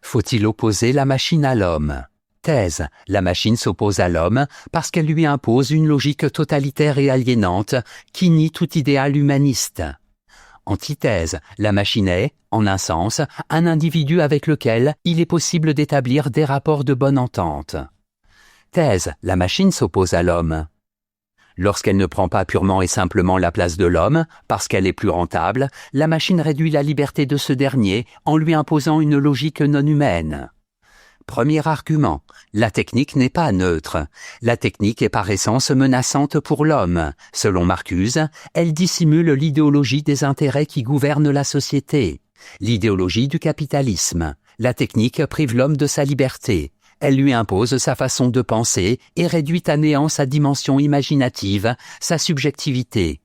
Faut-il opposer la machine à l'homme? Thèse. La machine s'oppose à l'homme parce qu'elle lui impose une logique totalitaire et aliénante qui nie tout idéal humaniste. Antithèse. La machine est, en un sens, un individu avec lequel il est possible d'établir des rapports de bonne entente. Thèse. La machine s'oppose à l'homme. Lorsqu'elle ne prend pas purement et simplement la place de l'homme, parce qu'elle est plus rentable, la machine réduit la liberté de ce dernier en lui imposant une logique non humaine. Premier argument, la technique n'est pas neutre. La technique est par essence menaçante pour l'homme. Selon Marcuse, elle dissimule l'idéologie des intérêts qui gouvernent la société. L'idéologie du capitalisme. La technique prive l'homme de sa liberté. Elle lui impose sa façon de penser et réduit à néant sa dimension imaginative, sa subjectivité.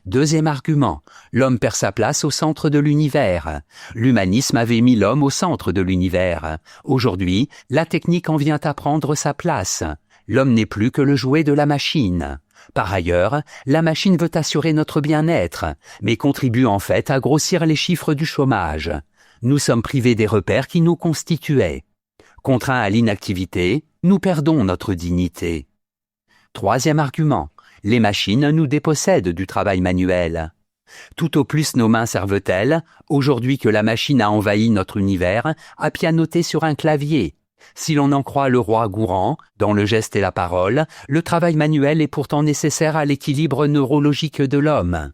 Deuxième argument, l'homme perd sa place au centre de l'univers. L'humanisme avait mis l'homme au centre de l'univers. Aujourd'hui, la technique en vient à prendre sa place. L'homme n'est plus que le jouet de la machine. Par ailleurs, la machine veut assurer notre bien-être, mais contribue en fait à grossir les chiffres du chômage. Nous sommes privés des repères qui nous constituaient. Contraints à l'inactivité, nous perdons notre dignité. Troisième argument, les machines nous dépossèdent du travail manuel. Tout au plus nos mains servent-elles, aujourd'hui que la machine a envahi notre univers, à pianoter sur un clavier. Si l'on en croit le roi Gourand, dans le geste et la parole, le travail manuel est pourtant nécessaire à l'équilibre neurologique de l'homme.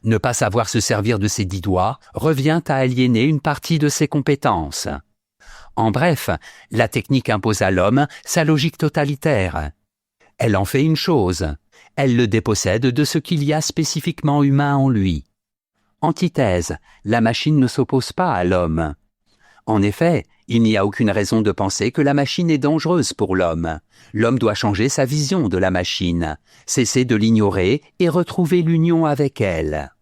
Ne pas savoir se servir de ses 10 doigts revient à aliéner une partie de ses compétences. En bref, la technique impose à l'homme sa logique totalitaire. Elle en fait une chose, elle le dépossède de ce qu'il y a spécifiquement humain en lui. Antithèse, la machine ne s'oppose pas à l'homme. En effet, il n'y a aucune raison de penser que la machine est dangereuse pour l'homme. L'homme doit changer sa vision de la machine, cesser de l'ignorer et retrouver l'union avec elle.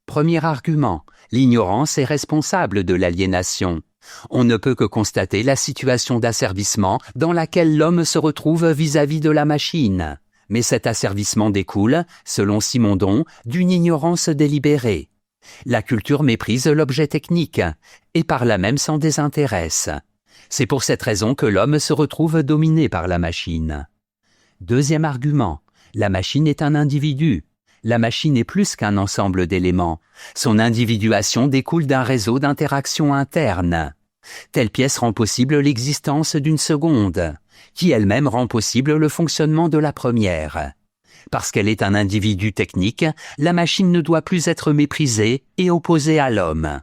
Premier argument, l'ignorance est responsable de l'aliénation. On ne peut que constater la situation d'asservissement dans laquelle l'homme se retrouve vis-à-vis de la machine. Mais cet asservissement découle, selon Simondon, d'une ignorance délibérée. La culture méprise l'objet technique, et par là même s'en désintéresse. C'est pour cette raison que l'homme se retrouve dominé par la machine. Deuxième argument, la machine est un individu. La machine est plus qu'un ensemble d'éléments. Son individuation découle d'un réseau d'interactions internes. Telle pièce rend possible l'existence d'une seconde, qui elle-même rend possible le fonctionnement de la première. Parce qu'elle est un individu technique, la machine ne doit plus être méprisée et opposée à l'homme.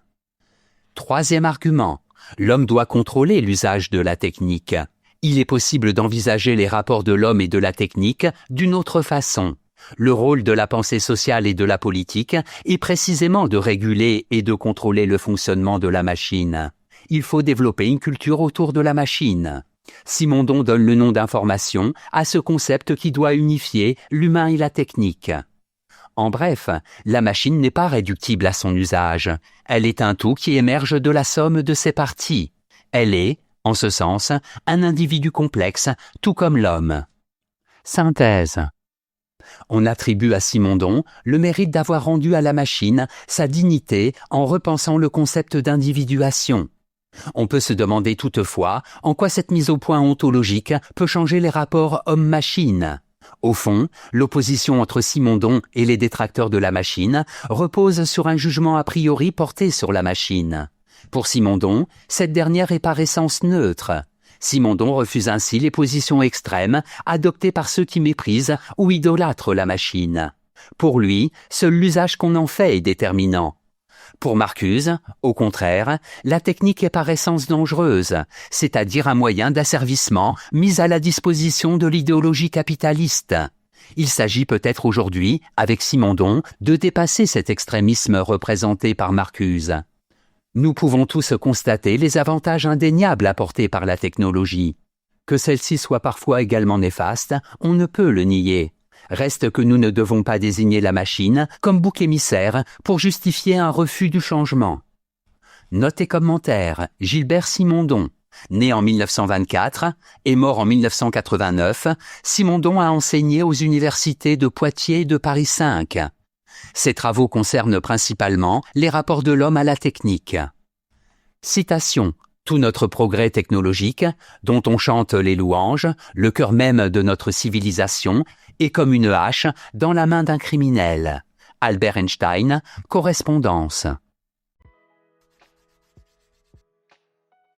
Troisième argument, l'homme doit contrôler l'usage de la technique. Il est possible d'envisager les rapports de l'homme et de la technique d'une autre façon. Le rôle de la pensée sociale et de la politique est précisément de réguler et de contrôler le fonctionnement de la machine. Il faut développer une culture autour de la machine. Simondon donne le nom d'information à ce concept qui doit unifier l'humain et la technique. En bref, la machine n'est pas réductible à son usage. Elle est un tout qui émerge de la somme de ses parties. Elle est, en ce sens, un individu complexe, tout comme l'homme. Synthèse. On attribue à Simondon le mérite d'avoir rendu à la machine sa dignité en repensant le concept d'individuation. On peut se demander toutefois en quoi cette mise au point ontologique peut changer les rapports homme-machine. Au fond, l'opposition entre Simondon et les détracteurs de la machine repose sur un jugement a priori porté sur la machine. Pour Simondon, cette dernière est par essence neutre. Simondon refuse ainsi les positions extrêmes adoptées par ceux qui méprisent ou idolâtrent la machine. Pour lui, seul l'usage qu'on en fait est déterminant. Pour Marcuse, au contraire, la technique est par essence dangereuse, c'est-à-dire un moyen d'asservissement mis à la disposition de l'idéologie capitaliste. Il s'agit peut-être aujourd'hui, avec Simondon, de dépasser cet extrémisme représenté par Marcuse. Nous pouvons tous constater les avantages indéniables apportés par la technologie. Que celle-ci soit parfois également néfaste, on ne peut le nier. Reste que nous ne devons pas désigner la machine comme bouc émissaire pour justifier un refus du changement. Note et commentaire, Gilbert Simondon. Né en 1924 et mort en 1989, Simondon a enseigné aux universités de Poitiers et de Paris 5. Ses travaux concernent principalement les rapports de l'homme à la technique. Citation. Tout notre progrès technologique, dont on chante les louanges, le cœur même de notre civilisation, est comme une hache dans la main d'un criminel. Albert Einstein, correspondance.